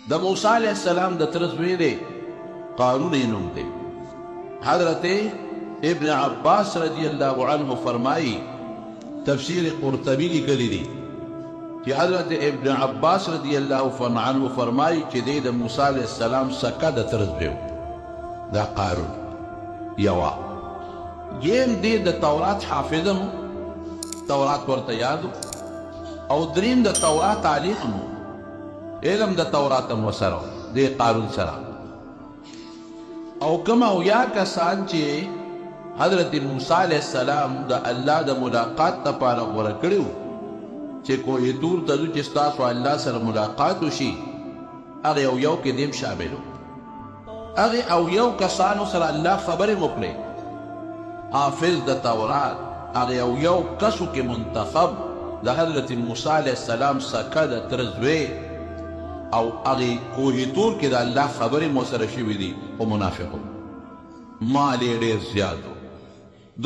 د موسی علیہ السلام د تر زوی دی قارون یې نوم دی. حضرت ابن عباس رضی اللہ عنہ فرمائی تفسیر قرطبی لیکلی دی چې حضرت ابن عباس رضی اللہ عنہ فرمائی چې دی د موسی علیہ السلام سکه د تر زوی دا قارون یوا یم دی د تورات حافظم تورات ورته یادو او دریم د تورات عالم علم د تورات وسره دی قارون سره او کما او یا کسان چې حضرت موسی علیہ السلام د الله د ملاقات لپاره غوره کړیو چې کوی دور ته ځو چې ستاسو الله سره ملاقات وشي هغه یو کې دیم شاملو هغه او یو کسانو سره الله خبرې وکړي حافظ د تورات هغه یو کسو کې منتخب د حضرت موسی علیہ السلام سکه د تر زوی او هغه کوه تور کې د الله خبرې مو سره شوي دي او منافقو مال یې ډېر زیات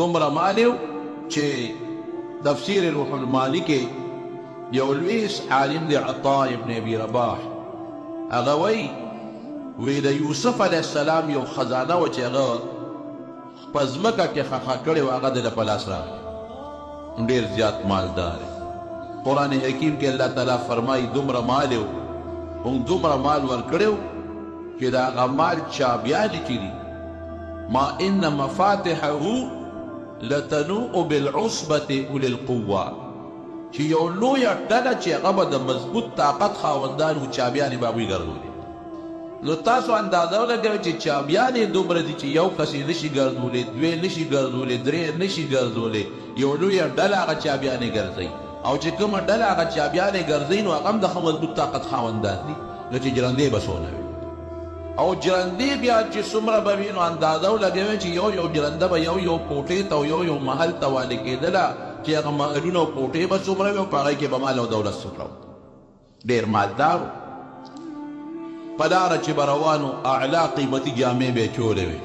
دومره مال چې تفسیر روح المانی کې یو لوی عالم دی عطاء ابن ابي رباح هغه وی د یوسف علیہ السلام یو خزانه و چې هغه په ځمکه کې ښخه کړې وه هغه د په لاس راغی ډېر زیات مالدار قرآن حکیم کې الله تعالی فرمایي دومره مال یو هم دومره مال ورکړیو چې د هغه مال چابیانې چې دي ما ان مفاتحه لتنوء بالعصبة اولي القوه چې یو لویه ډله چې هغه به د مضبوط طاقت خاوندان و چابیانې به هغوی ګرځولې نو تاسو اندازه ولګوئ چې چابیانې دومره دي چې یو کس یې نشي ګرځولی دوی نشي ګرځولی درې نشي ګرځولی یو لویه ډله هغه چابیانې ګرځوي او چې کومه ډله هغه چابیانې ګرځوي نو هغه هم د ښه مضبوط طاقت خاوندان دي نو چې جرندې به څونه وي او جرندې بیا چې څومره به وي نو اندازه ولګوئ چې یو جرنده به یو کوټې ته او یو محل ته والې کېدله چې هغه محلونه او کوټې به څومره وي او په هغې کې به مال او دولت څومره و ډېر مالدار و په لاره چې به روانو اعلا قیمتي جامې به یې چولې وې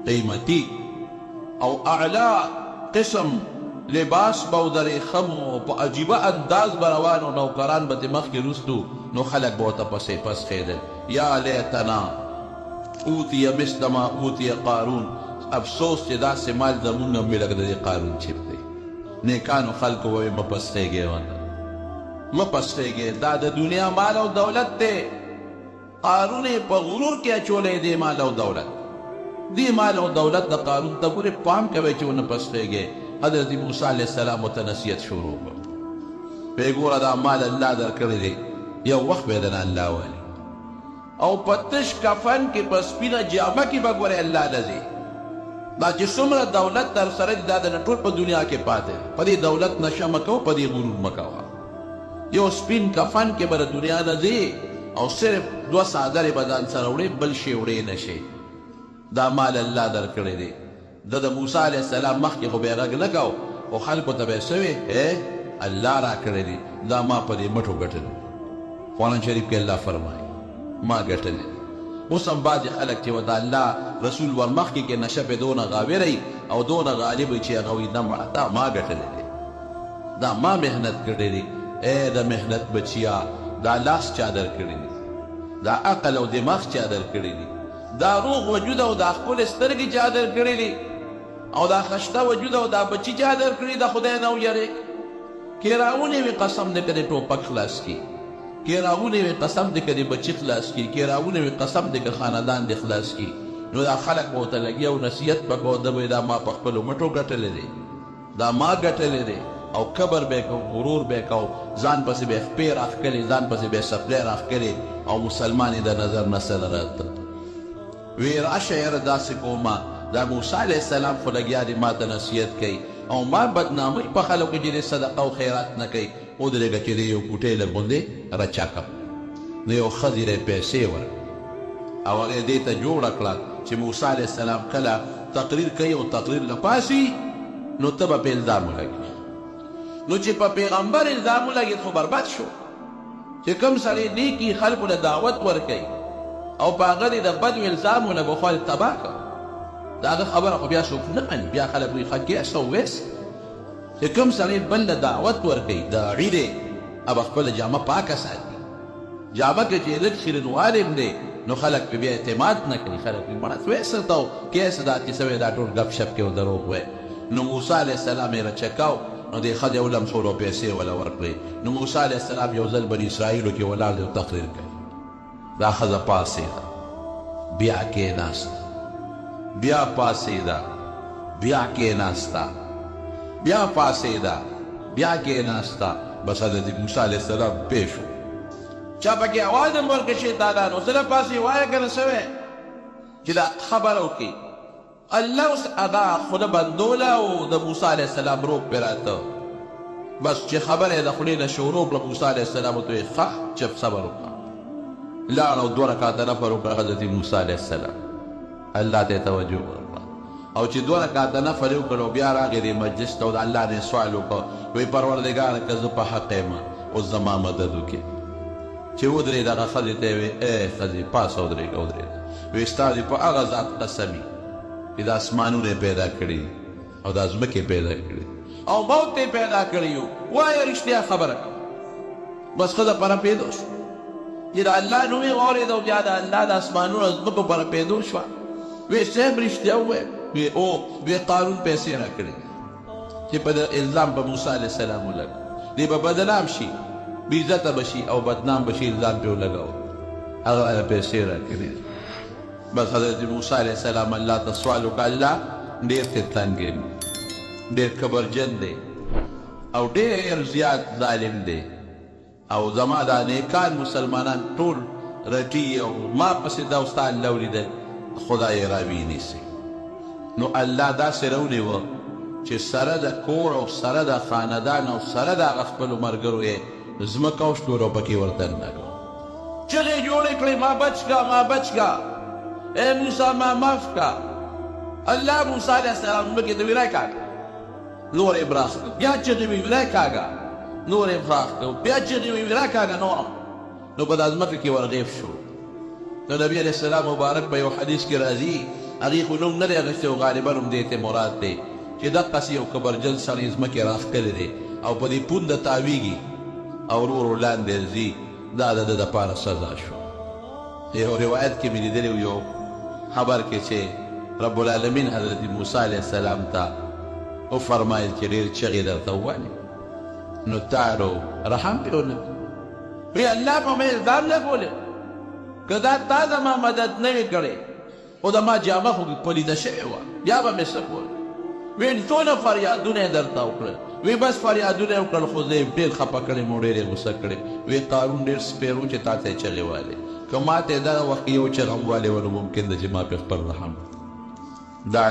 قیمتي او اعلا قسم لباس به ودرې خم او په عجیبه انداز به روانو نوکران به ترې مخکې روستو نو خلک به ورته پسې پس خېدل یا لیتنا اوتي مثل ما اوتي قارون افسوس چې داسې مال زمونږ هم وي لکه د دې قارون چپ دی نیکانو خلکو به مه پسخېږئ ونه مه پسخېږئ دا د دنیا مال او دولت دی قارون یې په غرور کې اچولی دی مال او دولت دی مال او دولت د قارون ته ګورې پام کوئ چې ونه پسخېږئ حضرت موسی علیہ السلام ورته نصیحت شروع کړ پې ګوره دا مال الله درکړی دی یو وخت به دنه الله والي او په تش کفن کې په سپینه جامه کې به ګورې الله لځي دا چې څومره دولت در سره دي دا د نه ټول په دنیا کې پاتې په دې دولت نشه مه کوه په دې غرور مه کوه یو سپین کفن کې به د دنیا نه ځي او صرف دوه څادرې به ځان سره وړې بل شی وړې نه شي دا مال الله درکړی دی د موسی علیہ السلام مخکې خو به یې غږ نه کو خو خلکو ته به یې څه وې الله راکړی دی دا ما په دې مټو ګټلی قرآن شریف کې الله فرمایي ما ګټلی اوس هم بعضې خلک چې و د الله رسول ور مخکې کې نشه پې دونه غاویری او دونه غالب وي چې هغه وایي نه مړه دا ما ګټلی دی دا ما محنت کړی دی ای د محنت بچیا دا لاس چا درکړی دی دا عقل او دماغ چا درکړی دی دا روغ وجود او دا خپل سترګې چا درکړی دی او دا خشته وجود او دا بچی چا درکړي د خدای نه ویریږ کې راونې وي قسم دی که د ټوپک خلاص کړي کې راونې وي قسم دی که د بچي خلاص کړي کې راونې وي قسم دی که خاندان دی خلاص کړي نو دا خلک به ورته لګي او نصیحت به کوه ده به دا ما په خپلو مټو ګټلی دی دا ما ګټلی دی او کبر به کو غرور به کو ځان پسې به خپې راښکلې ځان پسې به څپلۍ راښکلې او مسلمان یې د نظر نه سره راته وی راشه یاره داسې کومه دا موسی علیہ السلام خو لګیا دی ما ته نصیحت کوي او ما بدنامۍ په خلکو کې چې صدقه او خیرات نه کوي ودرېږه چې د یو کوټې لږ غوندې رچا کړم نو یو ښځې یې پیسې ورکړې او هغې دې ته جوړه کړه چې موسی علیہ السلام کله تقریر کوي او تقریر له پاسي نو ته به پې الزام ولګي نو چې په پیغمبر الزام ولګېد خو برباد شو چې کوم سړی نیکي خلکو له دعوت ورکوي او په هغه د بدو الزامونه به خو تباه کړه د هغه خبره خو بیا څوک نه مني بیا خلک وایي ښه ګیس او ویس چې کوم سړی بل له دعوت ورکوي د عیدې هغه خپله جامه پاکه ساتي جامه کې چې لږ شیرینوالی هم دی نو خلک پې بیا اعتماد نه کوي. خلک وایي مړه څه ورته و کیسه دا کیسه وایي دا ټول ګپ شپ کې و دروغ وایي. نو موسی علیه السلام یې راچکاو نو دې ښځې ولمسولو پیسې وله ورکړې. نو موسی علیه السلام یو ځل بني اسرائیلو کې ولاړ دی او تقریر کوي. دا ښځه پاڅېده بیا کېناسته بیا پاڅېده بیا کېناسته بیا پاڅېده بیا کېناسته. بس حضرت موسی علیه السلام پیش و. چا پکې اواز هم ورکړه شیطانانو زه له پاسې وایه که نه څه وی چې دا خبره وکړي. الله اوس هغه خوله بندوله او د موسی علیه السلام روح پرې راته. بس چې خبره یې د خولې نه شروع کړه موسی علیه السلام ورته ویې ښه چپ صبر وکړه. لاړ او 2 رکعاته نفل وکړه حضرت موسی علیه السلام. الله ته یې توجه ورکړه او چې 2 رکعاته نفل یې وکړ او بیا راغی دې مجلس ته او د الله نه یې سوال وکړ وایي پروردګاره که زه په حق یم اوس زما مدد وکړې. چې ودرېد هغه ښځې ته یې ویې ای ښځې پاسه ودرېږه ودرېږه. وایي ستا دې په هغه ذات قسم وي چې د اسمانونه یې پیدا کړي او د ځمکې پیدا کړي او موت یې پیدا کړي یو وایه رښتیا خبره کوه. بس ښځه په رپېدو شوه چې د الله نوم یې واورېد او بیا د الله د اسمانونو ځمکو په رپېدو شوه. وایي صاحب رښتیا ووایه. وایي او وایي قارون پیسې راکړې چې په الزام په موسی علیه السلام ولګ دی به بدنام شي بې عزته به شي او بدنام به شي الزام پرې ولګاوه هغه پیسې راکړې. بس حضرت موسی علیه السلام الله ته سوال وکړه الله ډېر ته تنګ یم ډېر کبرجن دی او ډېر زیات ظالم دی او زما دا نیکان مسلمانان ټول رټي او ما پسې دا ستا الله ولیدل خدای راوینیسي. نو الله داسې راونیوه چې سره د کور او سره د خاندان او سره د هغه خپلو ملګرو یې ځمکه او شتورو پکې ورته نه کړه. چغې جوړې کړې ما بچ کا ما بچ کا اے موسی ما معاف کا. الله موسی علیه السلام ځمکې ته ویلی کاږه نور یې براخ کړه بیا چغې وی ویلی کاږه نور یې براخ کړه بیا چغې وی ویلی کاږه نور نو په دا ځمکه کې ورغیب شو. نو نبي علیه السلام مبارک په یو حدیث کې راځي هغې خو نوم نه دی اخیستی او غالبا هم دې ته مراد دی چې دقسې یو کبرجن سړی ځمکې راښکلی دی او په دې پونده تاویږي او ورو ورو لاندې ځي دا د ده دپاره سزا شو. یو روایت کې مې لیدلی یو خبر کې چې رب العالمین حضرت موسی علیه السلام ته وفرمایل چې ډېر چغې درته ووالې نو تاړو رحم پرې ونه وی الله په مې الزام لګولې که دا تا زما مدد نه وي کړې خو د ما جامه خو پلیده شوې وه بیا به مې څه کول. وی څونه فریادونه یې درته وکړل. وی بس فریادونه یې وکړل خو زه یې ډېر خفه کړې مو ډېر یې غوسه کړې. وی قارون ډېر سپېر و چې تا ته یې چغې والې که ما ته یې دغه وخت یو چغه هم والې ونه ممکن ده چې ما پرې خپل رحم دا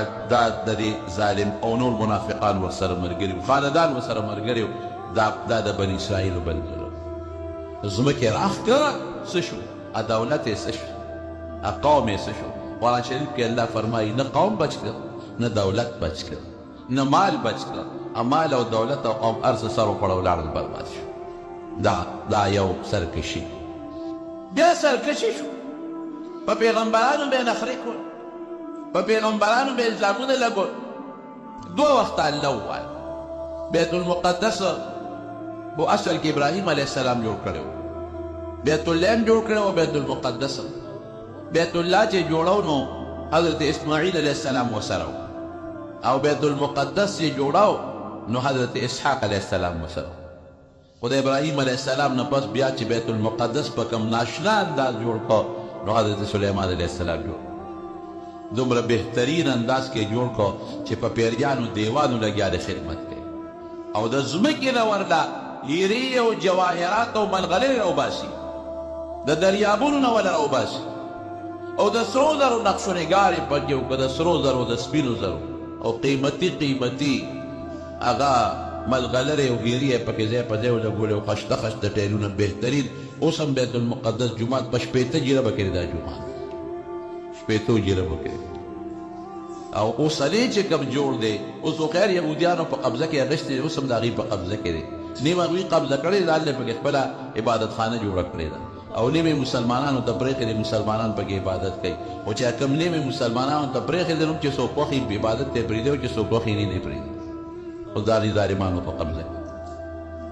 د دې ظالم او نور منافقان ورسره ملګري وو خاندان ورسره ملګري وو دا د بني اسرائیلو ملګري ځمکې راښ کړه څه شو دولت یې څه شو قوم یې څه شو. قرآن شریف کې الله فرمایي نه قوم بچ کړه نه دولت بچ کړه نه مال بچ کړه. مال او دولت او قوم هر څه سر وخوړه ولاړل برباد شو. دا یو سرکشي. بیا سرکشي شو په پیغمبرانو به یې نخرې کول په پیغمبرانو به یې الزامونه لګول. 2 وخته الله ووایه بیت المقدس په اصل کې ابراهیم علیه السلام جوړ کړی و بیت الله هم جوړ کړی و بیت المقدس بیت الله چې جوړو نو حضرت اسماعیل علیه السلام ورسره و او بیت المقدس چې جوړاو نو حضرت اسحاق علیه السلام ورسره خو د ابراهیم علیه السلام نه پس بیا چې بیت المقدس په کوم ناشنا انداز جوړ کړ نو حضرت سلیمان علیه السلام جوړ دومره بهترین انداز کې جوړ کړ چې په پیریانو دیوانو لګیا د خدمت کوي او د ځمکې نه ورله هیرې او جواهرات او ملغلرې راوباسي د دریابونو نه وله راوباسي او د سرو زرو نقش و نگار یې پکې وکړه د سرو زرو د سپینو زرو او قیمتي هغه ملغلرې او هیرې یې پکې ځای په ځای ولګولې او خشته خشته ټایلونه بهترین. اوس هم بیت المقدس جومات په 15 جربه کې دا جومات 15 جربه کې او اوسنی چې کوم جوړ دی اوس خو خیر یهودیانو په قبضه کې اخیستی اوس هم د هغوی په قبضه کې دی. نیم هغوی قبضه کړې ځان یې پکې خپله عبادتخانه جوړه کړې ده او نیم مسلمانانو ته پرېښې دي مسلمانان پکې عبادت کوي خو چې کوم نیم مسلمانانو ته پرېښې دي نو چې څوک خوښي عبادت ته یې پرېږدي او چې څوک خوښي نه یې پرېږدي خو دا د ظالمانو په قبضه کې.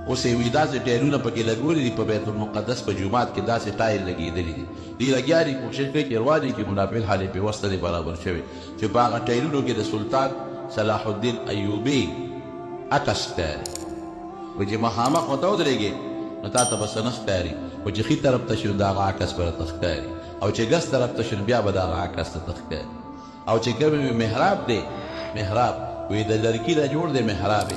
اوس یې وي داسې ټایرونه پکې لګولي دي په بیت المقدس په جومات کې داسې ټایر لګېدلي دي دوی لګیا دي کوشش کوي چې روانې کړي منافل حال یې پې وسته دی برابر شوی چې په هغه ټایرونو کې د سلطان صلاح الدین ایوبي عکس ښکاري وایي چې مخامخ ورته ودرېږې نو تا ته به څه نه ښکاري خو چې ښي طرف ته شي نو د هغه عکس به راته ښکاري او چې ګس طرف ته شي نو بیا به د هغه عکس ته ښکاري او چې کوم محراب دی محراب وایي د لرګي نه جوړ دی محراب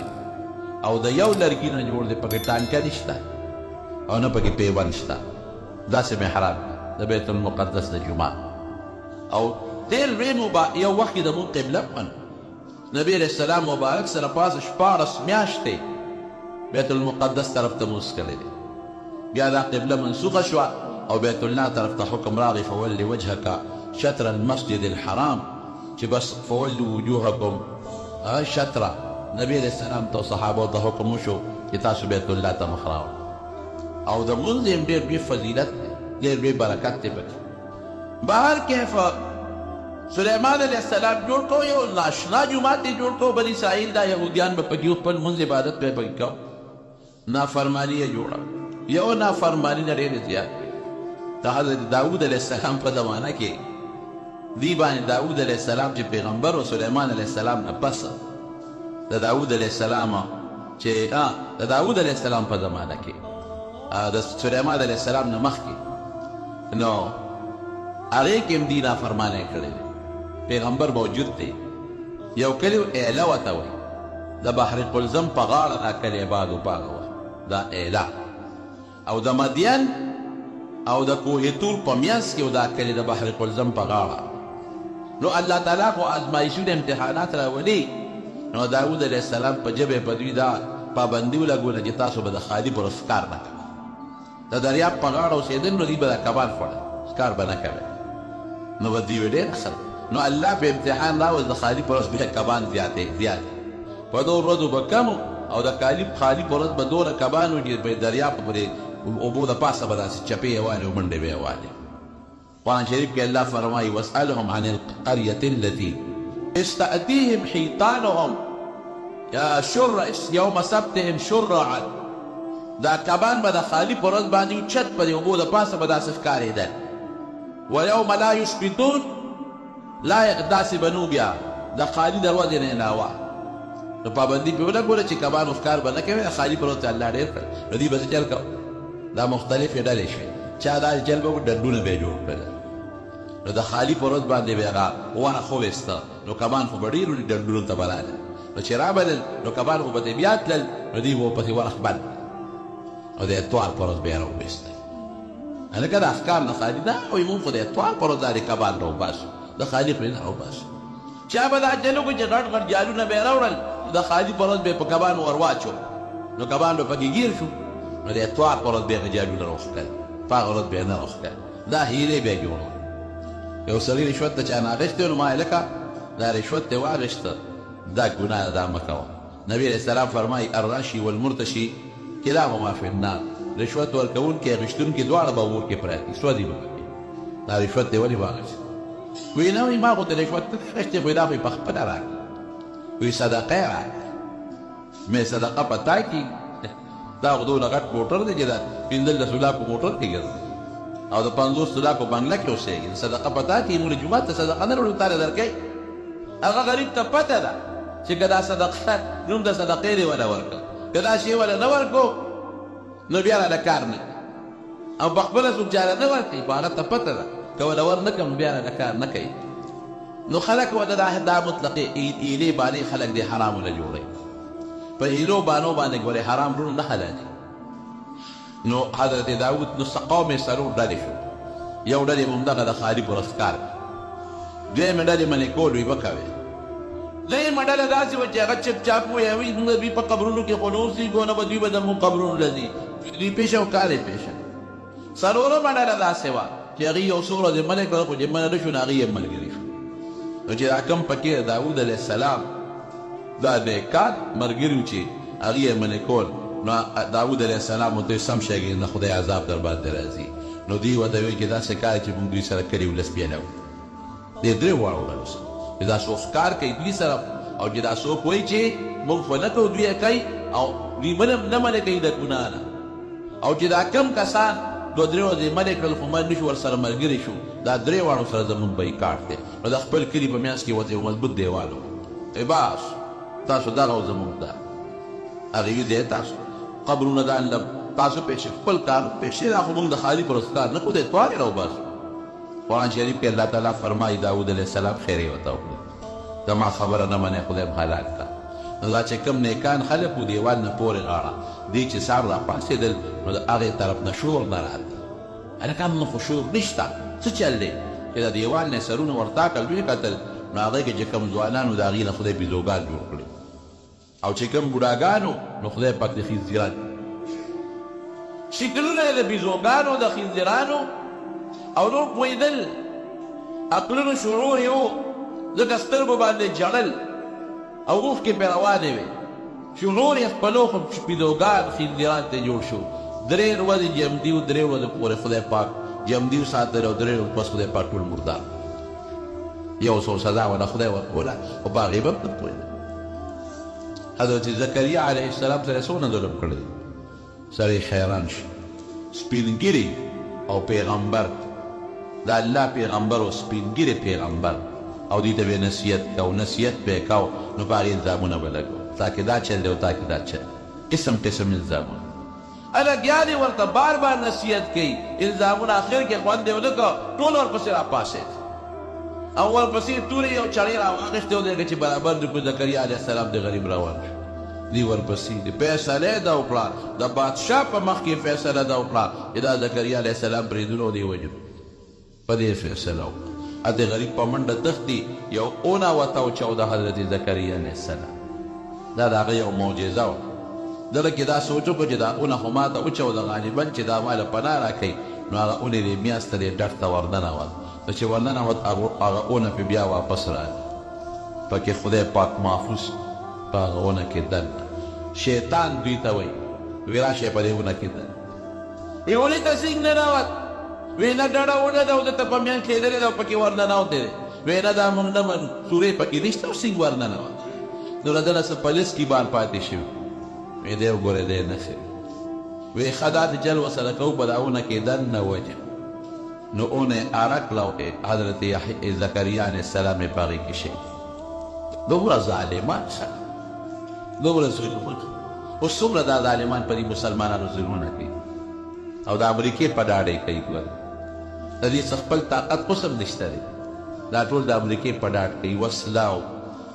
او د یو لرګي نه جوړ دی پکې ټانکه نشته او نه پکې پیوند شته داسې محراب د بیت المقدس د جومات او ډېر لوی یو وخت کې د مونږ قبله وه نبي علیه السلام مبارک سره پاس 14 میاشتې بیت المقدس طرف ته مونځ کړی دی بیا دا قبله منسوخه شوه او بیت الله طرف ته حکم راغی فولي وجهك شطر المسجد الحرام چې بس فولوا وجوهکم شطره نبی علیه السلام ته صحابو ته حکم وشو چې تاسو بیت الله ته مخ راوړئ او د مونځ یې ډېر لوی فضیلت دی ډېر لوی برکت دی پکې بهر کیف سلیمان علیه السلام جوړ کړو یو ناشنا جومات یې جوړ کړو بني اسرائیل دا یهودیان به پکې خپل مونځ عبادت به پکې کوو نافرماني یې جوړه یو نافرماني نه ډېرې زیات د حضرت داود علیه السلام په زمانه کې دی باندې داود علیه السلام چې پیغمبر و سلیمان علیه السلام نه پس د داود علیه السلام چې د داود علیه السلام په زمانه کې د سلیمان علیه السلام نه مخکې نو هغې کې هم دی نافرمانی کړی دی پیغمبر موجود دی یو کلی ایله ورته وایي د بحر قلزم په غاړه دا کلی بادو باغه وه دا ایله او د مدین او د کوه طور په میانځ کې دا کلی د بحر قلزم په غاړه نو الله تعالی خو ازمایښتونه امتحانات راولي نو داود علیه السلام په ژبې په دوی دا پابندي ولګوله چې تاسو به د خالي پر ښکار نه کوئ د دریاب په غاړه اوسېدل نو دوی به دا کبان خوړل ښکار به نه کوئ نو به دوی ډېر ښه نو الله په امتحان راوست د خالي پر ورځ بیا کبان زیاتې په دغو ورځو به کم او د خالي په ورځ به دومره کبان وي چې په دریاب پورې اوبو د پاسه به داسې چپې یې والې او منډې به یې والې قرآن شریف کې الله فرمایي واسألهم عن القرية التي استأتيهم حيطانهم يوم سبتهم شرعا دا کبان به د خالي په ورځ باندې چت په دې اوبو د پاسه به داسې ښکارېدل ويوم لا يسبتون لا داسې به نو بیا د خالي د ورځې نه علاوه نو پابندي پې ولګوله چې کبانو ښکار به نه کوي د خالي په ورځ الله ډېر کړ نو دوی به څه چل کوو دا مختلفې ډلې شوې چا داسې چل به و ډنډونه به یې جوړ کړل نو د خالي په ورځ باندې به هغه ونه خو ویسته نو کبان خو به ډېر ډنډونو ته به رالل نو چې رابلل نو کبان خو به ترې بیا تلل نو دوی به ورپسې ورخ بند او د اتوار په ورځ به یې راوویستی هلکه دا ښکار د خالي دا وایي مونږ خو د اتوار په ورځ دا د کبان راوباسو د خالي خو یې نه راوباسو چا به دا چل وکړو چې غټ غټ جالونه به یې راوړل د خالي په ورځ به یې په کبانو ور واچو نو کبان به پکې ګیر شو نو د اتوار په ورځ به یې هغه جالونه راوښکل په هغه ورځ به یې نه راوښکل دا هیلې به یې جوړول یو سړي رشوت ته چا نه اخیستی نو ما یې لکه دا رشوت دې واخیسته دا ګناه دا مه کوه نبي علیه السلام فرمایي الراشي والمرتشي کلاهما فی النار رشوت ورکوونکي اخیستونکي دواړه به اور کې پراته دي سودي به پکې دا رشوت دې ولې واخیست وایي نه وایي ما خو ته رشوت نه اخیستې خو یې دا خو یې پخپله راکړه وایي صدقه یې راکړه مې صدقه په تا کې دا خو دونه غټ موټر دی چې دا 15 لاکو موټر کې ګرځي او د 50 لاکو بنګله کې اوسېږي صدقه په تا کې موږ جومات ته صدقه نه وړو تاله درکوي هغه غریب ته پته ده چې که دا صدقه نوم د صدقې دی وله ورکړه که دا شی وله نه ورکړو نو بیا راله کار نه او پخپله څوک چې راله نه ورکوي په هغه ته پته ده که وله ور نه کړم بیا راله کار نه کوي نو خلک ورته دا مطلقې ایلې باندې خلک دې حرامو نه جوړوي په هیلو بانو باندې ګورې حرام ډول نه حلالي نو حضرت داود نو قوم یې څلور ډلې شو یو ډلې به همدغه د خالي په ورځ ښکار دویمې ډلې منې کول وي به کوې درېیمه ډله داسې وه چې هغه چپ چاپ ویوي موږ دوی په قبرونو کې خو نه اوسېږو نه به دوی به زموږ قبرونو له ځي دوی پېښه او کار یې پېښه څلورمه ډله داسې وه چې هغې یو څو ورځې منې کړل خو چې منې نه شو نو هغې یې ملګري شو نو چې دا کم پکې داود علیه السلام دا نیکان ملګري و چې هغې یې منې کول نو داود علیه السلام ورته سم شاګرد نه خدای عذاب در باندې راځي نو دوی ورته وایي چې داسې کار چې موږ دوی سره کړي ولس پیاله وو دې درې واړو ډلو سره چې دا څوک ښکار کوي دوی سره او چې دا څوک وایي چې موږ خو نه کوو دوی یې کوي او دوی نه منې کوي د ګناه نه او چې دا کم کسان دوه درې ورځې منې کړل خو من نشو ورسره ملګري شو دا درې واړو سره زموږ بایکاټ دی نو د خپل کلي په میانځ کې ورته یو مضبوط دیوال و باس تاسو دغه او زموږ دا هغې وي دی تاسو قبرونه دا تاسو پیښې خپل کار پیښې دا خو موږ د خالي پر کار نه خو دی توانې راوباسو قرآن شریف کې الله تعالی فرمایي داود علیه السلام خیر یې ورته وکړه زما خبره نه منې خدای م هلاک کړه نو دا چې کوم نیکان خلک و دیوال نه پورې غاړه دی چې سهار راپاڅېدل نو د هغې طرف نه شور نه راته هلکان نو خو شور نشته څه چل دی چې د دیوال نه سرونه ورتاکل دوی کتل نو هغې کې چې کوم ځوانان و د هغې نه خدای بیزوګان جوړ کړي او چې کوم بوډاګانو نو خدای پاک د خنزیران شکلونه یې د بیزوګانو د خنزیرانو او نور پوهېدل عقلونو شعور یې و ځکه سترګو باندې جړل او اوښکې پرې روانې وې شعور یې خپلو خو بیزوګان خنزیران ته جوړ شو 3 ورځې جمدي و 3 ورځې پورې خدای پاک جمدي ساتل او 3 ورځې پس خدای پاک ټول مردار یو څو سزا ونه خدای ورکوله خو په هغې به نه پوهېده حضرت زکریا علیه السلام سره څونه ظلم کړی سړی حیران شي سپینګیري او پیغمبر د الله پیغمبر او سپینګیري پیغمبر او دوی ته به نصیحت کو نصیحت به کو نو په هغې الزامونه به لګو تا کې دا چل دی او تا کې دا چل قسم قسم الزامونه الګیا دې ورته بار بار نصیحت کوي الزامونه اخر کې خوند یې ونه کړه ټول ورپسې راپاڅېد او ورپسې تورې یو چړې راواخېستې و دی چې برابر د په زکریا علیه السلام د غریب روان شو دی ورپسې د فیصله یې دا وکړه د بادشاه په مخ کې فیصله دا وکړه چې دا زکریا علیه السلام بریدونه او دی وجب په دې فیصله وکړه د غریب په منډه تښتي یو اونه ورته وچاو د حضرت زکریا علیه السلام دا د هغه یو معجزه وه دله کې دا سوچ وکړو چې دا اونه خو ماته وچاو د غالبا چې دا ماله پناه راکوي نو هغه اونې دې میاشت ته دې ډک ته ورننوت نو چې ورننوت هغه اونه پې بیا واپس راغی پکې خدای پاک محفوظ په هغه اونه کې دن شیطان دوی ته وایي وی راشئ په دې اونه کې دن دې اونې ته سینګ ننوت وی نه ډډه اونه ده او دته په میان کېدلې ده او پکې ورننوتی دی وی نه دا موږ نه منو سورې پکې نشته او سینګ ورننوت نو له دله څه پلیس کیبان پاتې شوي وی دی وګورئ دی نښې وی ښه دا د جل ورسره کوو په دا اونه کې دن نه وجه نو اونه عرق لو حضرت زکریا علیه السلام یې په هغې کې شي دومره ظالمان ښه دومره ظلمونه اوس څومره دا ظالمان په دې مسلمانانو ظلمونه کوي او د امریکې په ډاډ یې کوي ګوره د دې څه خپل طاقت خو هم نشته دی دا ټول د امریکې په ډاډ کوي وسله او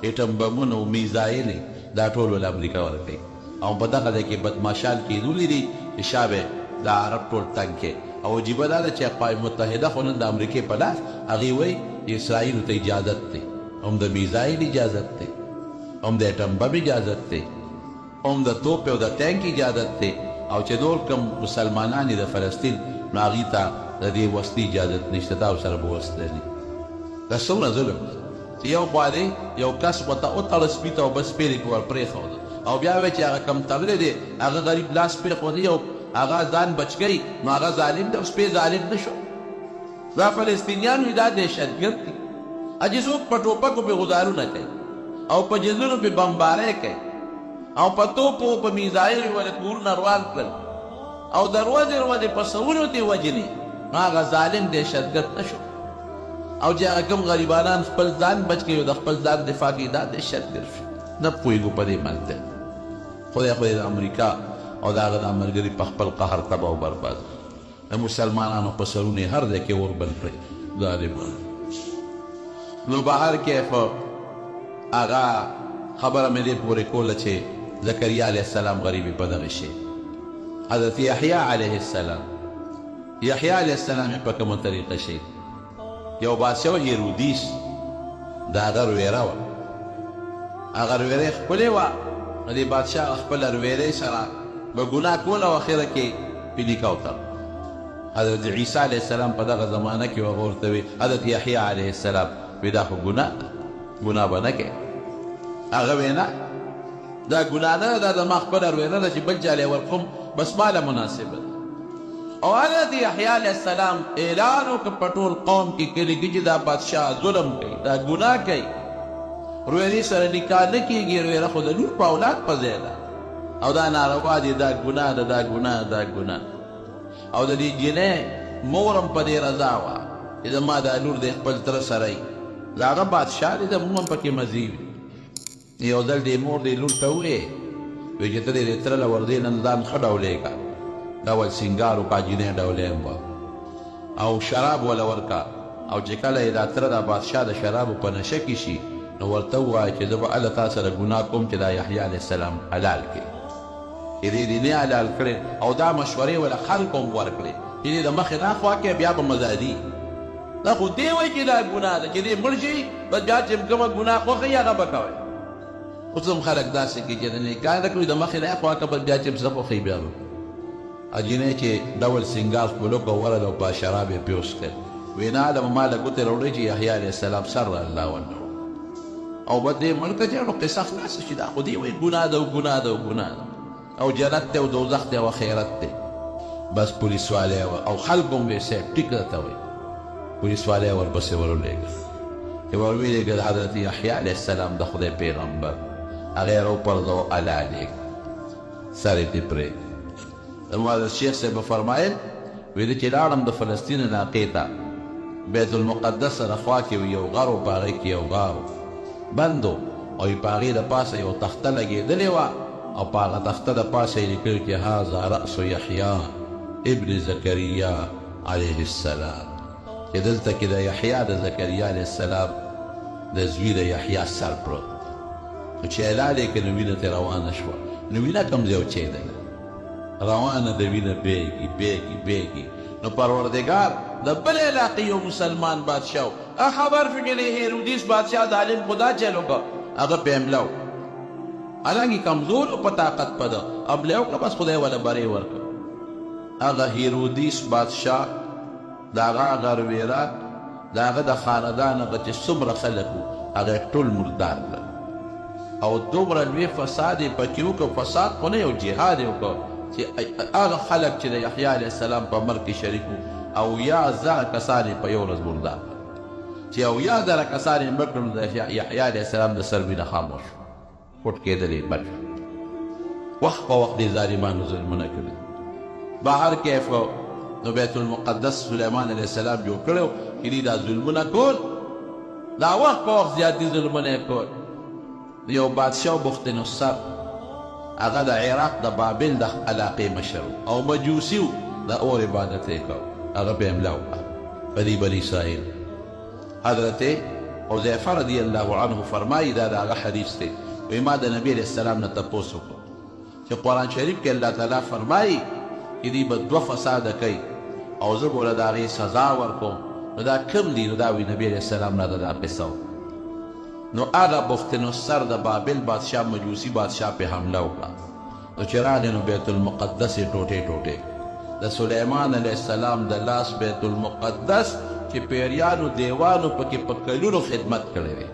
ایټم بمونه او میزایلې دا ټول ول امریکا ورکوي او په دغه ځای کې بدماشان کېدولي دي چې شابه د عرب ټول تنګ کې او عجیبه دا ده چې اقوام متحده خو نن د امریکې په لاس هغې وایي اسرائیلو ته اجازت دی هم د میزایل اجازت دی هم د ایټم بم اجازت دی هم د توپ او د ټینک اجازت دی او چې نور کوم مسلمانان د فلسطین نو هغې ته د دې وسلې اجازت نشته تا ورسره به وسله دي دا څومره ظلم چې یو خوا دی یو کس ورته وتړه سپي ته او بس پیرې په ور پرېښوده او بیا وایي چې هغه کم تړلی دی هغه غریب لاس پرېښودی او هغه ځان بچ کوي نو هغه ظالم دی او سپی ظالم نه شو دا فلسطینیان وي دا دهشتګرد دي اجې څوک په ټوپکو پې غدارونه کوي او په جنونو پې بمبارۍ کوي او په توپو په میزایل یې ولې کورونه روان کړل او دروازې دروازې په سرونو ته یې وجنې نو هغه ظالم دهشتګرد نه شو او چې هغه کوم غریبانان خپل ځان بچ کوي او د خپل ځان دفاع کوي دا دهشتګرد شو نه پوهېږو په دې منطق خدای خو د امریکا او د هغه د ملګري په خپل قهر تباه او برباد د مسلمانانو په سرونه یې هر ځای کې اور بل کړی ظالمان نو به هر کیف هغه خبره مې دې پورې کوله چې زکریا علیه السلام غریبي په دغه شي حضرت یحیی علیه السلام یحیی علیه السلام یې په کومه طریقه شي یو بادشاه و هیرودیس د هغه رویره وه هغه رویره یې ښکلې وه نو دې بادشاه خپله رویرې سره به ګناه کوله او اخره کې پیلیکه وتړ حضرت عیسی علیه السلام په دغه زمانه کې هغه ورته وی حضرت یحیی علیه السلام وی دا خو ګناه به نه کوې هغه وی نه دا ګناه نه ده دا زما خپله رویره ده چې بل چا لی ورکوم بس ماله مناسبه ده او حضرت یحیی علیه السلام اعلان وکړ په ټول قوم کې کلي کې چې دا بادشاه ظلم کوي دا ګناه کوي رویلې سره نکاح نه کېږي رویله خو د لور په اولاد په ځای ده او دا ناروا دي دا ګناه ده دا ګناه دا ګناه او د دې جنۍ مور هم په دې رضا وه چې زما دا لور دی خپل تره سره یي د هغه بادشاه دی د مونږ هم پکې مزي وي یو ځل دې مور دې لور ته وویې وایي چې ته دې تره له وردې نن ځان ښه ډولېږه ډول سینګار وکړه جنۍ ډولېم به او شراب وله ورکه او چې کله یې دا تره دا بادشاه د شرابو په نشه کې شي نو ورته ووایه چې زه به هله تا سره ګناه کوم چې دا یحیی علیه السلام حلال کړي چې دې نه حلال کړی او دا مشورې وله خلکو هم ورکړې چې دې د مخې نه خوا کې بیا به مزادي دا خو دې وایي چې دا ګناه ده چې دې مړ شي بس بیا چې کومه ګناه خوښوي هغه به کوئ اوس هم خلک داسې کوي چې د نکاح نه کړي د مخې نه خوا که بس بیا چې څه خوښوي بیا به جنۍ چې ډول سینګار خپل وکړ ورغله او په شراب یې پیوس کړ ویې نه عالمه ما له ګوتې راوړی چې یحیی علیه السلام سر الله ونډو او به دې مړ ته چې نو قصه خلاصه شي دا خو دې وایي ګناه ده او ګناه ده او ګناه ده او جنت دی او دوزخ دی او خیرت دی بس پولیس والی او خلکو هم ویې صاحب ټیک درته وایي پولیس والی ورپسې ورولېږه چې ورویلېږه د حضرت یحیی علیه السلام د خدای پیغمبر هغه یې راوپرځو الله علیک سر یې دې پرېږد معزز شیخ صاحب فرمایل ویل چې لاړم د فلسطین علاقې ته بیت المقدس سره خوا کې یو غر و په هغې کې یو غار بند و او په هغې د پاسه یو تخته لګېدلې وه او په هغه تخته د پاسه یې لیکلي چې هذا رأس یحیی ابن زکریا علیه السلام چې دلته کې د یحیی د زکریا علیه السلام د زوی د یحیی سر پروت نو چې حلال یې کړ نو وینه ترې روانه شوه نو وینه کوم ځای وچېدله روانه د وینه بیږي بیږي بیږي نو پروردګار د بل علاقې یو مسلمان بادشاه خبر شو چې د هیرودیس بادشاه ظالم خدا چلو که هغه په حمله و حالانکې کمزور و په طاقت په ده حمله وکړه بس خدای وله برې ورکړه هغه هیرودیس بادشاه د هغه غرویره د هغه د خاندان هغه چې څومره خلک وو هغه یې ټول مردار کړل او دومره لوی فساد یې پکې وکړ فساد خو نه یو جهاد یې وکړ چې هغه خلک چې د یحیی علیه السلام په مرګ کې شریک وو او یا زره کسان یې په یو ورځ مردار کړل چې او یا زره کسان یې مړ کړل د یحیی علیه السلام د سر وینه خاموش پټ کېدل یې بند وخت په وخت دې ظالمانو ظلمونه کړي بهر کیف نو بیت المقدس سلیمان علیه السلام جوړ کړی چې دوی دا ظلمونه کول دا وخت په وخت زیات دي ظلمونه یې کول یو بادشاه بخت نصر هغه د عراق د بابل د علاقې مشر او مجوسي و د اور عبادت یې کو هغه په حمله وکړه په دې بني اسرائیل حضرت حذیفه رضی الله عنه فرمایي دا د هغه حدیث دی وایي ما د نبي علیه السلام نه تپوس وکړو چې قرآن شریف کې الله تعالی فرمایي چې دوی به دوه فساده کوي او زه به ورله د هغې سزا ورکوم نو دا کوم دي نو دا وایي نبي علیه السلام نه دا قصه نو هغه بخت نصر د بابل بادشاه مجوسی بادشاه په حمله وکړه نو چې راغی نو بیت المقدس یې ټوټې ټوټې د سلیمان علیه السلام د لاس بیت المقدس چې پیریانو دیوانو پکې په کلونو خدمت کړی دی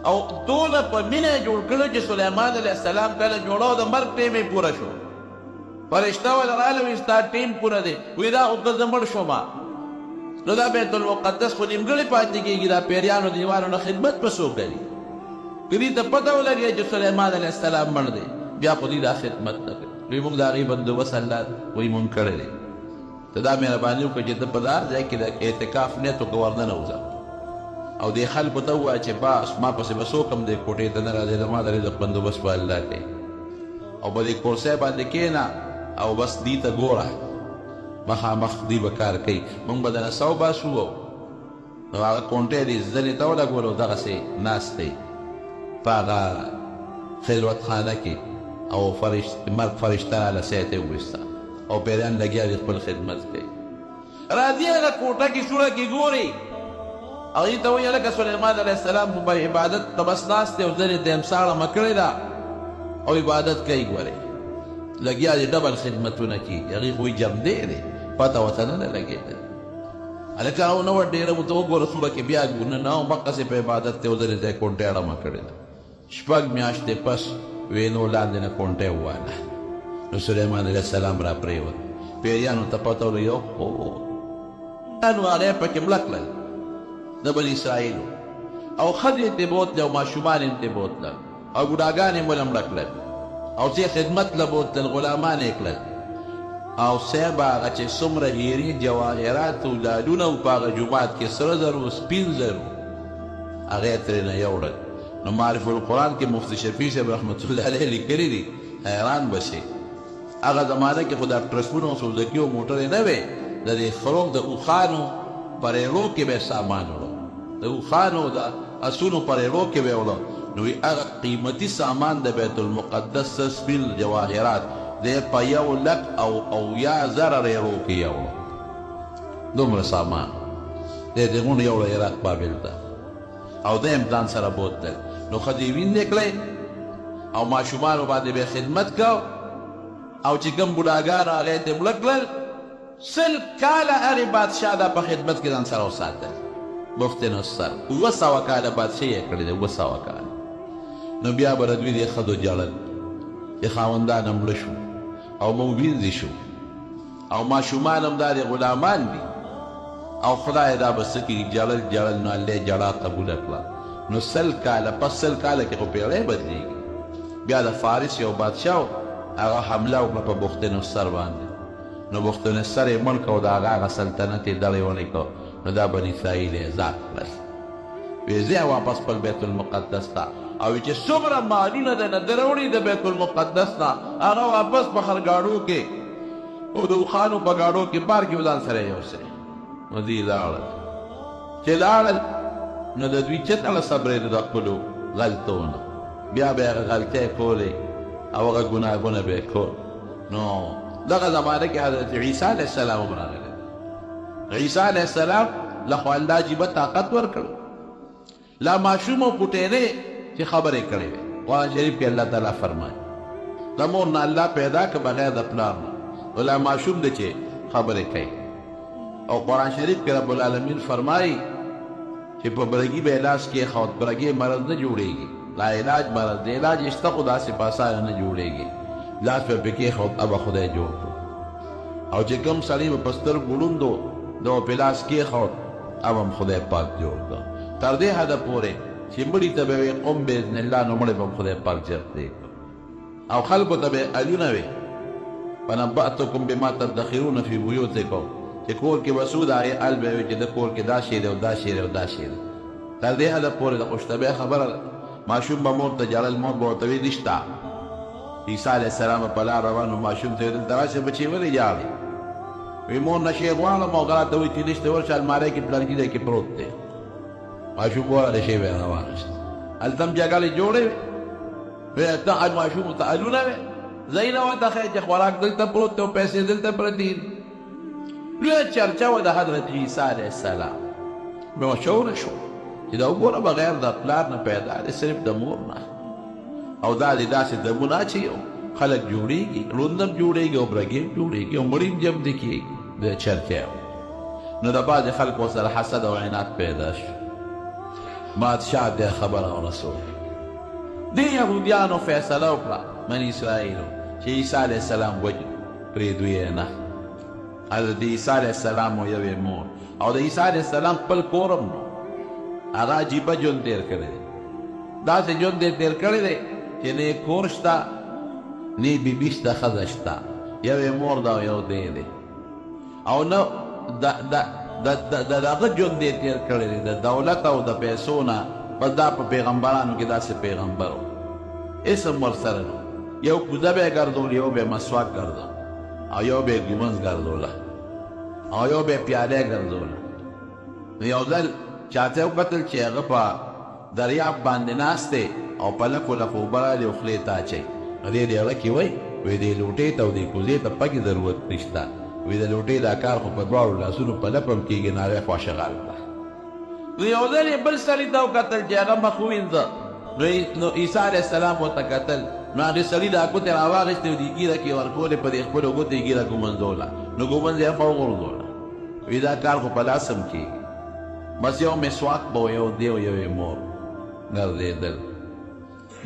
او دونه په مینه یې جوړ کړی چې سلیمان علیه السلام کله جوړو د مرګ ټیم یې پوره شو فرشته ورته راغله وایي ستا ټیم پوره دی وایي دا خو که زه مړ شومه نو دا بیت المقدس خو نیمګړی پاتې کېږي دا پیریانو دیوانو نه خدمت به څوک کوي که دوی ته پته ولګي چې سلیمان علیه السلام مړ دی بیا خو دوی دا خدمت نه کوي دوی موږ د هغې بندوبست الله وایي مونږ کړی دی ته دا مهرباني وکړه چې ته په هر ځای کې د اعتکاف نیت وکړه ورننه وځه او دې خلکو ته ووایه چې بس ما پسې به څوک هم دې کوټې ته نه راځي زما د رزق بندوبست به الله کوي او په دې کورسۍ باندې کښېنه او بس دې ته ګوره مخامخ دوی به کار کوي موږ به دنه سو باسو نو هغه کونټۍ دې زنې ته ولګولو دغسې ناست دی په هغه خلوتخانه کې او مرګ فرشته راله سیت یې وویسته او پیریان لګیا دي خپل خدمت کوي راځي هغه کوټه کې سوړه کې ګوري هغې ته وایي هلکه سلیمان علیه السلام په عبادت ته بس ناست دی او زنې ته یې ساړه کړې ده او عبادت کوي ګورئ لګیا دي ډبل خدمتونه کېږي هغې خو جمدی دی پته ورته نه ده لګېدلې هلکه او نه وه ډېره ورته وګوره سوړه کې بیا ګونه نه مقصې په عبادت ته او زنې ته یې کونټۍ اړمه کړې ده 6 میاشتې پس وینو لاندې نه کونټۍ وواله نو سلیمان علیه السلام را پرېوت پیریانو ته پته ولګي اوهو نو هغې پکې مړه کړل د بني اسرائیلو او ښځې ته بوتلې او ماشومان یې ته بوتلل او بوډاګان یې مول مړه کړل او چې خدمت له بوتلل غلامان یې کړل او صاحب هغه چې څومره هیرې جواهرات او لالونه و په هغه جومات کې سره زر و سپین زر هغه یې ترېنه یوړل نو معرف القرآن کې مفتی شفیع صاحب رحمت الله علیه لیکلي دي حیران به شي هغه زمانه کې خو دا ټرکونه او سوزکي او موټرې نه وې د دې خروم د اوښانو پرېړو کې به سامان وړو د اوښانو د اسونو پرېړو کې به وړو نو هغه قیمتي سامان د بیت المقدس سپین جواهرات دی په 1,00,000 ریړو کې یوړو دومره سامان دی دغونه یوړو عراق بابل ته او د امتحان سره بوتل نو ښځې ویندې کړې او ماشومانو باندې به خدمت کو او چې کوم بوډاګان هغې ته مړه کړل 100 کاله هرې بادشاه دا په خدمت کې ځان سره وساتل مفت نصر 200 کاله بادشاهي یې کړې ده 200 کاله نو بیا به دوی دې ښځو ژړل چې خاوندان هم مړه شو او موږ وینځې شو او ماشومان هم دا د غلامان دي او خدای دا به څه کړي جړل جړل نو الله جړا قبوله کړه نو 100 کاله پس 100 کاله کې خو پیړۍ بدلېږي بیا د فارس یو بادشاه هغه حمله وکړه په بخت نصر باندې نو بخت نصر یې مړ کړ او د هغه سلطنت یې دړې ونې کړ نو دا بني اسرائیل یې ازاد کړل ویې ځه واپس خپل بیت المقدس ته او چې څومره مالونه د نه دروړي د بیت المقدس نه هغه واپس په خرګاړو کې او د اوښانو په ګاډو کې بار کې ځان سره یوسئ نو دوی لاړل چې لاړل نو د دوی چېرته صبرېده د خپلو غلطونو بیا به یې هغه غلطۍ کولې او هغه ګناهونه به یې کول نو دغه زمانه کې حضرت عیسی علیه السلام هم راغلی عیسی علیه السلام له خو الله عجیبه طاقت ورکړ لا ماشوم او پټېرې چې خبرې کړې وې قرآن شریف کې الله تعالی فرمایي د مور نه الله پیدا که بغیر د پلار نه نو لا ماشوم دی چې خبرې کوي او قرآن شریف کې رب العالمین فرمایي چې په برګي به لاس کې خود برګي مرض نه جوړېږي لا علاج مرض دی علاج شته خو داسې په اسانه نه جوړېږي لاس په پکې خود ابا خدای جوړ کړو او چې کوم سړی په سترګو ړوندو د په لاس کې خود اب هم خدای پاک جوړ کړ تر دې حده پورې چې مړي ته به وي قم باذن الله نو مړی به خدای پاک چېرته او خلکو ته به الونه وي فنبأتکم بما تدخرون فی بیوتکم چې کور کې وسود هغې ال به وي چې د کور کې دا شی دی او دا شی دی او دا شی دی تر دې حده پورې د خوشطبع خبره ده ماشوم به مور ته ژړل مور به ورته وي نشته عیسی علیه السلام په لار روان و ماشوم ته یې دلته راشه بچې ولې ژاړې وی مور نشې غواړم او هغه ته وایي چې نشته ورشه المارۍ کې پلرګي دی کې پروت دی ماشوم وواله شی به یې راوانسته هلته هم جګړې جوړې وې ته ماشوم ته الونه وې ځای نه ورته ښایي چې خوراک دلته پروت دی او پیسې دلته پرتې دي لویه چرچه وه د حضرت عیسی علیه السلام مشهوره شو چې دا وګوره بغیر د پلار نه پیدا دی صرف د مور نه او دا د داسې دمونه چې یو خلک جوړېږي ړوند هم جوړېږي او برګې هم جوړېږي او مړي هم جمدې کېږي د چرچه نو د بعضې خلکو سره حسد او عناد پیدا شو بادشاه دې خبره ورسول دې یهودیانو فیصله وکړه بني اسرائیلو چې عیسی علیه السلام وجه پرېږدو یې نه حضرت عیسی علیه السلام و یوې مور او د عیسی علیه السلام خپل کور هم نو هغه عجیبه ژوند تېر کړی دی داسې ژوند یې تېر کړی دی چې نه یې کور شته نه یې بیبي شته ښځه شته یوې مور ده او یو دی دی او نه د هغه ژوند یې تېر کړی دی د دولت او د پیسو نه بس دا په پیغمبرانو کې داسې پیغمبر و اسم ورسره نو یو کوزه به یې ګرځول یو به یې مسواک ګرځول او یو به یې ګمنځ ګرځوله او یو به یې پیاله ګرځوله نو یو ځل چاته یې وکتل چې هغه په دریاب باندې ناست دی او په لکو لکو اوبه رالې او خولې ته اچوي نو دې دې هغه کې وایي وایي دې لوټې ته او دې کوزې ته پکې ضرورت نشته وایي د لوټې دا کار خو په دواړو لاسونو په لپ هم کېږي نو هغې خوا شغال کړه نو یو ځل یې بل سړي ته وکتل چې هغه مخ ووینځه نو عیسی علیه السلام ورته کتل نو هغې سړي دا ګوتې راواخېستې او دې ږیره کې ورکولې په دې خپلو ګوتې یې ږیره ګمنځوله نو ګمنځ یې خوا وغورځوله وایي دا کار خو په لاس هم کېږي بس یو مسواک به یو دی او یوې مور ګرځېدل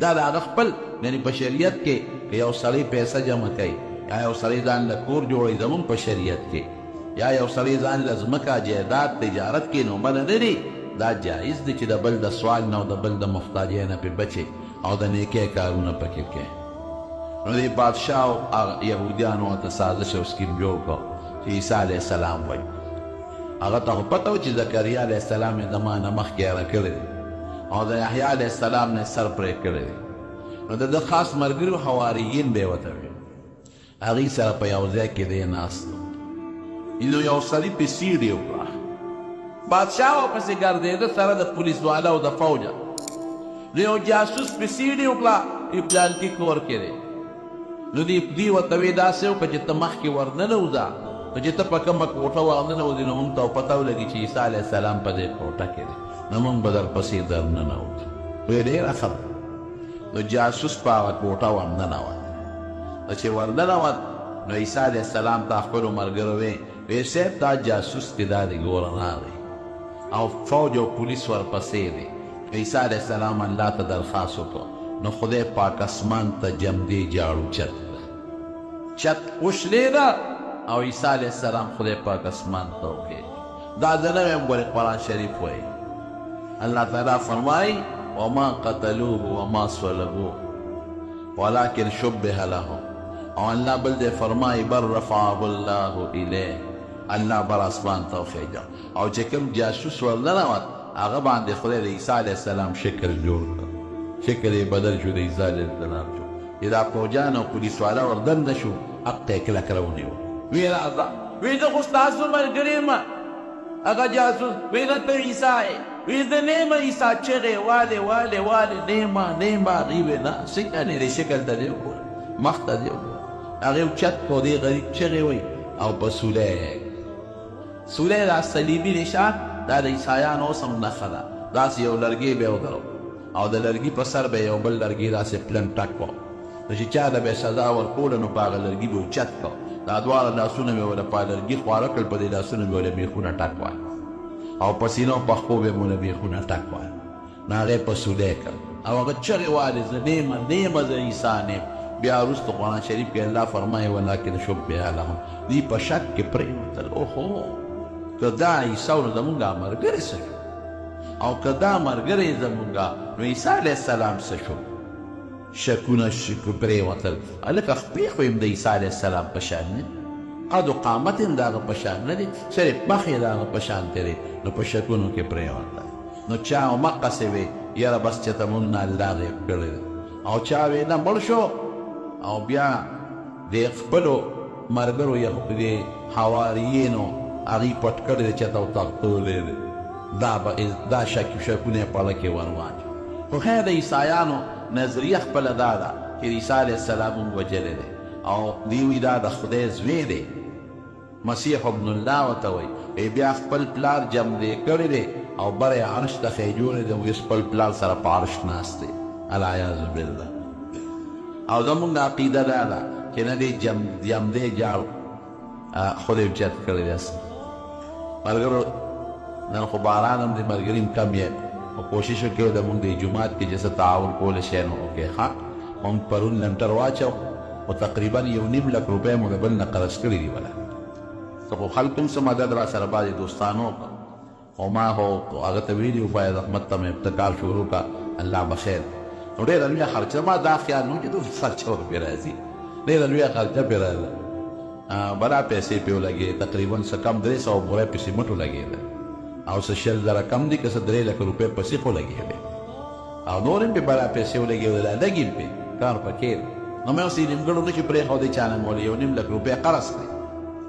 دا د هغه خپل یعنې په شریعت کې که یو سړی پیسه جمع کوي یا یو سړی ځان له کور جوړوي زمونږ په شریعت کې یا یو سړی ځان له ځمکه جایداد تجارت کې نو منع نه دی دا جایز دی چې د بل د سوال نه او د بل د محتاجۍ نه پې بچې او د نیکۍ کارونه پکې کوې. نو دې بادشاه او یهودیانو ورته سازش او سکیم جوړ کړ چې عیسی علیه السلام وایي. هغه ته خو پته و چې زکریا علیه السلام یې د ما نه مخکې هغه کړی دی او د یحیی علیه السلام نه سر پرې کړی دی. نو د ده خاص ملګري حواریین به یې ورته ویل، هغوی سره په یو ځای کې دی ناست و. نو یو سړي پې سیډ یې وکړه، بادشاه ورپسې ګرځېده سره د پولیس والا او د فوجه. نو یو جاسوس پې سیډ یې وکړه پلانکي کور کې دی. نو دوی ورته ویې داسې وکړه چې ته مخکې ورننوځه، نو چې ته په کومه کوټه ورننوځې نو موږ ته پته ولګي چې عیسی علیه السلام په دې کوټه کې دی، نو موږ به درپسې درننوځو. ویې ډېره ښه ده. نو جاسوس په هغه کوټه ورننوت. نو چې ورننوت نو عیسی علیه السلام ته خپلو ملګرو ویې صاحب دا جاسوس دی دا دی ګوره راغی او فوج او پولیس ورپسې دی. عیسی علیه السلام الله ته درخواست وکړ، نو خدای پاک اسمان ته جمدې جاړو چت وشلېده او عیسی علیه السلام خدای پاک اسمان ته وخېږي. دا زه نه وایم، ګورې قرآن شریف وایي. الله تعالی فرمایي وما قتلوه وما صلبوه ولكن شبه لهم. او الله بل دې فرمایي بل رفعه الله الیه، الله بر اسمان ته وخېږه. او چې کوم جاسوس ورننوت هغه باندې خدای د عیسی علیه السلام شکل جوړ کړ، شکل یې بدل شو، د عیسی علیه السلام شو. چې دا فوجان او پولیس والا وردنده شو، حق ته یې کلک راونیو. ویې راځه، ویې زه خو ستاسو ملګری یم. هغه جاسوس ویې نه ته عیسی یې، ویې زه نه یم عیسی. چغې والې والې والې نه یم نه یم. هغې ویې نه څنګه نه دې شکل ته دې وګوره، مخ ته دې وګوره. هغې اوچت کړو، دې غریب چغې وایي او په سولی سولی دا صلیبي نشان دا د عیسایانو اوس هم نښه ده. داسې یو لرګی به یې ودرو او د لرګي په سر به یو بل لرګي داسې پلن ټک کړو. نو چې چا ته به یې سزا ورکوله نو په هغه لرګي به اوچت کړو، دا دواړه لاسونه به یې ولې په لرګي خواره کړل، په دې لاسونه به یې ولې میخونه ټک وایه او په سینو پښو به یې ولې میخونه ټک وایه. نو هغه یې په سولی کړ او هغه چغې والې زه نه یم نه یم زه عیسی نه یم. بیا وروسته قرآن شریف کې الله فرمایي ولکن شبه لهم، دوی په شک کې پرېوتل. اوهو که دا عیسی نو زمونږ ملګری څه شو، او که دا ملګری زمونږ نو عیسی علیه السلام څه شو. شکونه پرېوتل. هلکه خپې خو یم د عیسی علیه السلام په شان نه دي، قد و قامت یې د هغه په شان نه دي، صرف مخ یې د هغه په شانتې دی. نو په شکونو کې پرېوتل. نو چا مقصې وې یاره بس چې ته مونږ نه الله غیب کړی دی، او چا وې نه مړ شو. او بیا د خپلو ملګرو د حواریینو هغې پټ کړی دی، چېرته وتښتولی دی. دا شکونه یې پړه کې ور واچو. خو خیر د عیسایانو نظریه خپله دا ده چې عیسی علیه السلام هم وجلی دی او دوی وایي دا د خدای زوی دی، مسیح ابن الله ورته وایي. بیا خپل پلار جمدې کړی دی او بر یې عرش ته خیجولی دی، اوس خپل پلار سره په عرش ناست دی. العیاذ بالله. او زمونږ عقیده دا ده چې نه دی جمدې جاړو خدای اوچت کړی دی. ملګرو نن خو باران هم دی، ملګري هم کم یې، خو کوشش وکړو د مونږ د جومات کې چې څه تعاون کولی شی نو وکړې. ښه مونږ پرون لنټر واچو خو تقریبا 1.5 لک روپۍ مو د بل نه قرض کړي دي ولا څه. خو خلکو هم څه مدد را سره بعضې دوستانو وکړه، خو ما خو هغه ته ویلي وو باید احمد ته مې ابتکار شروع کړه، الله بخیر. نو ډېره لویه خرچه، ما دا خیال نه و چې دومره خرچه ورپې راځي، ډېره لویه خرچه پرې راځي. بلا پیسې پې ولګېدې، تقریبا څه کم 300 بورۍ په سیمټو لګېده او څه 10,000 کم دي که څه 3 لکه روپۍ په سیخو لګېدې او نور هم پې بلا پیسې ولګېدله، لږ هم پې کار پکې. نو مې اوس یې نیمګړو نه شي پرېښودی چا نه مې ولې 1.5 لک روپۍ قرض کړې،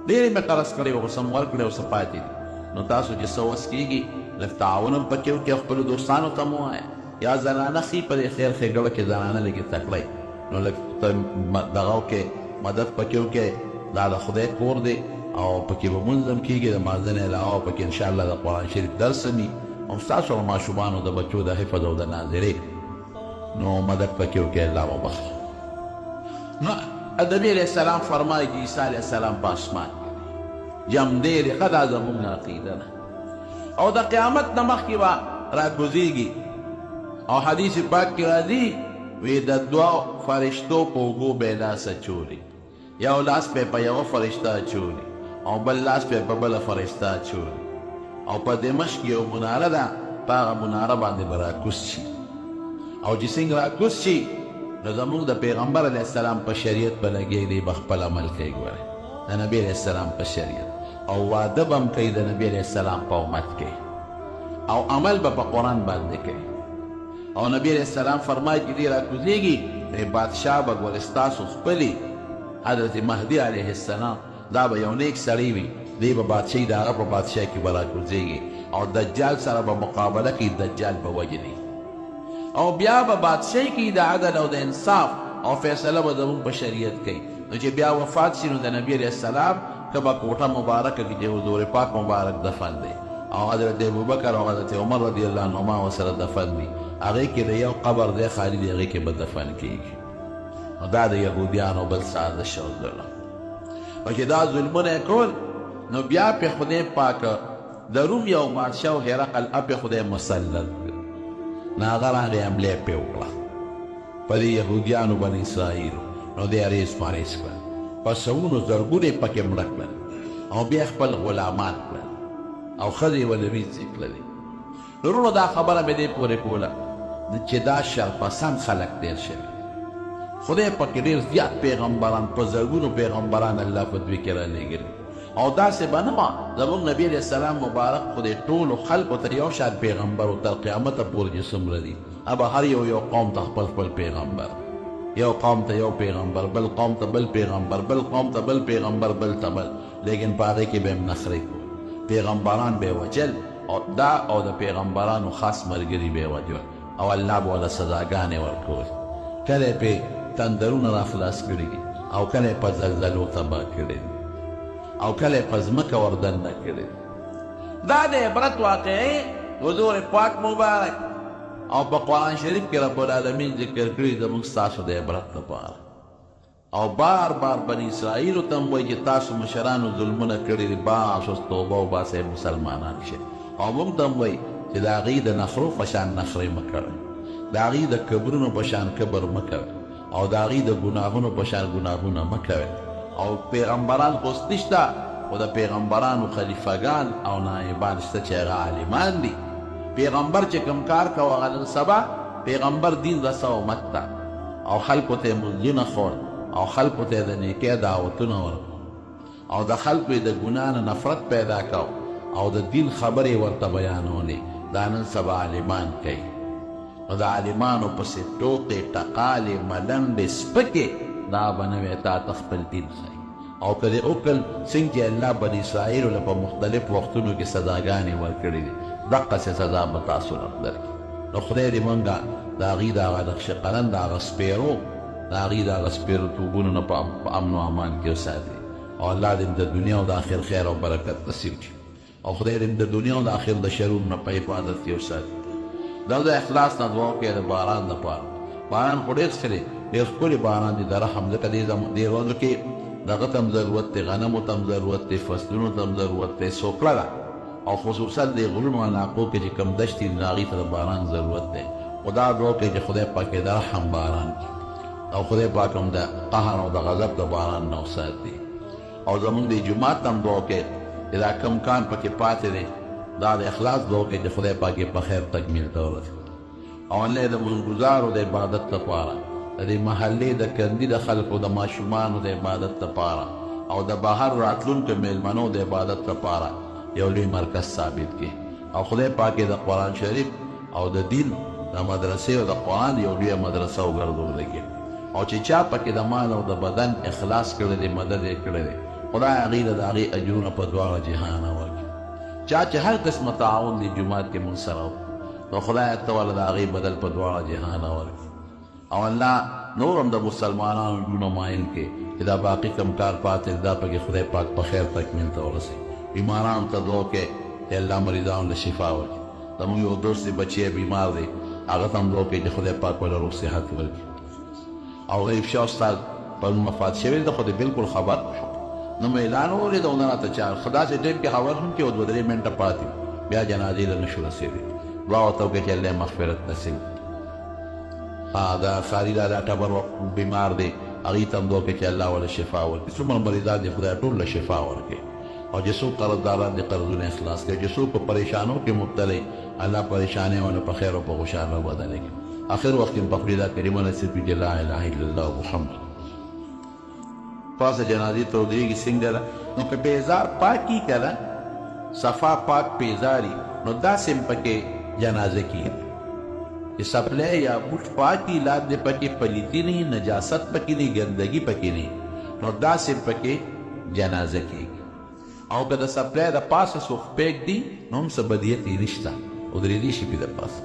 ډېرې مې قرض کړې وه، خو څه مې ورکړې او څه پاتې دي. نو تاسو چې څه وس کېږي لږ تعاون هم پکې وکړئ، خپلو دوستانو ته مو ووایه، یا زنانه ښي په دې خیر ښېګړه کې زنانه لږې تکړی، نو لږ دغه وکړې مدد پکې وکړئ. دا د خدای کور دی او پکې به مونځ هم کېږي د مازدن علاوه، پکې انشاءالله د قرآن شریف درس هم وي او ستاسو او ماشومانو د بچو د حفظ او د ناظرې، نو مدد پکې وکړئ، الله وبخښي. نو نبي علیه السلام فرمایي چې عیسی علیه السلام په اسمان کې جمدې دی. ښه دا زمونږ عقیده ده او د قیامت نه مخکې به راکوزېږي او حدیث پاک کې راځي وی د 2 فرشتو په اوږو به یې لاس اچولي، یو لاس به په یوه فرشته اچولي او بل لاس به په بله فرشته اچولي. او په دمشق یو مناره ده په هغه مناره باندې به راکوز شي او چې څنګه راکوز شي نو زموږ د پیغمبر علیه السلام په شریعت به لګی دی به خپل عمل کوي ګوره د نبي علیه السلام په شریعت او واده به هم کوي د نبي علیه السلام په امت کې او عمل به په قرآن باندې کوي او نبی علیه السلام فرمایي چې دی راکوزېږي بادشاه به ګوره ستاسو خپلې حضرت مهدي علیه السلام دا به یو نیک سړی وي دی به بادشاهي د هغه په بادشاه کې به راکوزېږي او دجال سره به مقابله کوي دجال به وجني او بیا به بادشاهي کوي د عدل او د انصاف او فیصله به زموږ په شریعت کوي نو چې بیا وفات شي نو د نبي علیه السلام که به کوټه مبارکه کې چې حضور پاک مبارک دفن دی او حضرت ابوبکر او حضرت عمر رضی الله عنهما ورسره دفن دي هغې کې د یو قبر دی خالي دی هغې کې به دفن کېږي نو دا د یهودیانو بل سازش او ظلم او چې دا ظلمونه یې کول نو بیا پې خدای پاک د روم یو بادشاه و هرقل پې خدای مسلط کړ نو هغه راغی حملې پې وکړه په دې یهودیانو بني اسرائیلو نو دی اریس پاریس کړل په سوونو زرګونه یې پکې مړه کړل او بیا خپل غلامان کړل او ښځې ولوي ځې کړلې نورونو دا خبره مې دې پورې کوله چې دا شرپسند خلک ډېر شوي خدای پکې ډېر زیات پیغمبران په زرګونو پیغمبران الله په دوی کې رالېږلي او داسې به نه وه زموږ نبي علیه السلام مبارک خدای ټولو خلکو ته یو شان پیغمبر و تر قیامته پورې چې څومره دي ابه هر یو قوم ته خپل خپل پیغمبر یو قوم ته یو پیغمبر بل قوم ته بل پیغمبر بل قوم ته بل پیغمبر بل ته بل لیکن په هغې کې به هم نخرې کول پیغمبران به یې وجل او دا او د پیغمبرانو خاص ملګري به یې وجل او الله به ورله سزاګانې ورکول کله یې پې تندرونه رافلاس کړي دي او کله یې په زلزلو تباه کړي دي او کله یې په ځمکه وردننه کړي دي دا د عبرت واقعې حضور پاک مبارک او په قرآن شریف کې رب العالمین ذکر کړي زموږ ستاسو د عبرت لپاره او بار بار بني اسرائیلو ته هم وایي چې تاسو مشرانو ظلمونه کړي دي باس اوس توبه وباسئ مسلمانان شئ او موږ ته هم وایي چې د هغې د نخرو په شان نخرې مه کوئ د هغې د کبرونو په شان کبر مه کوئ او د هغې د ګناهونو په شان ګناهونه مه کوئ او پیغمبران خو نشته خو د پیغمبرانو خلیفګان او نایبان شته چې هغه عالمان دي پیغمبر چې کوم کار کوه هغه نن سبا پیغمبر دین رسه امت ته او خلکو ته یې مزدونه خور او خلکو ته یې د نیکۍ دعوتونه ورکړو او د خلکو یې د ګناه نه نفرت پیدا کو او د دین خبرې ورته بیانولې دا نن سبا عالمان کوي نو د عالمانو پسې ټوقې ټقالې ملنډې سپکې دا به نه وی تا ته خپل دین ښایي او که دې وکړل څنګه چې الله بني اسرائیلو له په مختلف وختونو کې سزاګانې ورکړې دي دقسې سزا به تاسو له درکړي نو خدای دې مونږ د هغې د هغه نقش قلم د هغه سپېرو د هغې د هغه سپېرتوبونو نه په امن و امان کې وساتي او الله دې د دنیا او د آخر خیر او برکت نصیب کړي او خدای دې د دنیا او د آخر د شرونو نه په حفاظت کې وساتي دا د اخلاص نه دعا وکړئ د باران لپاره باران خو ډېر ښه دی ډېر ښکلی باران دی د رحم ځکه دې ورځو کې دغه ته هم ضرورت دی غنمو ته هم ضرورت دی فصلونو ته هم ضرورت دی سوکړه ده او خصوصا د غرونو علاقو کې چې کوم دشتې دي هغې ته د باران ضرورت دی خو دا دعا وکړئ چې خدای پاک د رحم باران او خدای پاک هم د قهر او د غضب د باران نه وساتي او زمونږ د جومات ته هم دعا وکړئ چې دا کم کان پکې پاتې دی دا د اخلاص دعا وکړئ چې خدای پاک یې په خیر تکمیل ته ورسوي او الله د منځګزارو د عبادت لپاره د دې محلې د کندي د خلکو د ماشومانو د عبادت لپاره او د بهر راتلونکو میلمنو د عبادت لپاره یو لوی مرکز ثابت کړي او خدای پاک د قرآن شریف او د دین د مدرسې او د قرآن یو لویه مدرسه وګرځولې کړي او چې چا پکې د مال او د بدن اخلاص کړی دی مدد یې کړی دی خدای هغې له د هغې اجرونه په دواړه جهانه ورکړي چا چې هر قسمه تعاون دی جومات کې مونږ سره نو خدای ته ورله د هغې بدل په دواړه جهانه ورکړي او الله نور هم د مسلمانانو زړونه مایل کړي چې دا باقي کم کار پاتې دا پکې خدای پاک په خیر تکمیل ته ورسوي بیمارانو ته دعا وکړئ چې الله مریضانو له شفا ورکړي زموږ یو دوست دی بچی بیمار دی هغه ته هم دعا وکړئ چې خدای پاک ورله روغ صحت ورکړي او غیب شاه استاد پرون وفات شوی دی خو دی بلکل خبر شو نو مې اعلان واورېد او نه راته چا داسې ټایم کې خبر هم کې 2-3 منټه پاتې بیا جنازې له نشو رسېدی دعا ورته وکړئ چې الله مغفرت نصیب دا ساری دا ټبر بیمار دی هغې ته هم دعا وکړئ چې الله ورله شفا ورکړي څومره مریضان دي خدای ټول له شفا ورکړي او چې څوک قرضداران دي قرضونه اخلاص کړي چې څوک په پریشانو کې مبتلی الله پریشانه ونه په خیر او په خوشاله بدل کړي. آخر وخت په خپل دا کلمه نصیب کړي لا اله الا الله محمد. پاسه جنازې ته ودرېږي څنګه ده نو که بیزار پاکي که صفا پاک بیزاري نو داسې هم پکې جنازه کېږي چې سپلی یا بوټ پاکي لاندې پکې پلیتي نه نجاست پکې نه ګندګي پکې نه نو داسې هم پکې جنازه کېږي. او که د سپلی د پاسه څوک پرېږدي نو هم څه بدیت یې نشته ودرېدی شي پې د پاسه.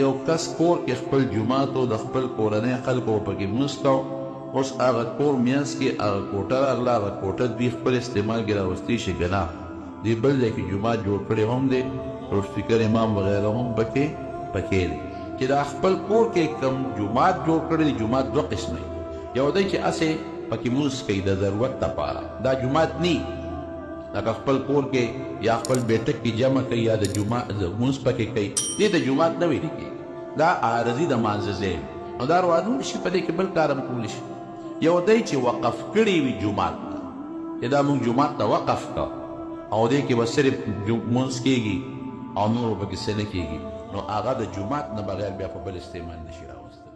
یو کس کور کې خپل جومات و د خپل کورنۍ خلکو پکې لمونځ کو. اوس هغه کور میانځ کې هغه کوټه راغله هغه کوټه دوی خپل استعمال کې راوستی شي که نه دوی بل ځای کې جومات جوړ کړی هم دی لوډسپیکر امام وغیره هم پکې دی چې دا خپل کور کې کم جومات جوړ کړی دی. جومات دوه قسمه یو دی چې هسې پکې لمونځ کوي د ضرورت دپاره دا جومات نی لکه خپل کور کې یا خپل بیټک کې جمع کوي یا د جومات لمونځ پکې کوي دې ته جومات نه ویل کېږي دا عارضي د مانځه ځای نو دا روانول شي په دې کې بل کار هم کولی شي. یو دی چې وقف کړی وي جومات ته چې دا موږ جومات ته وقف کا او دې کې به صرف لمونځ کېږي او نور پکې څه نه کېږي نو هغه د جومات نه بغیر بیا په بل استعمال نشي راوستی.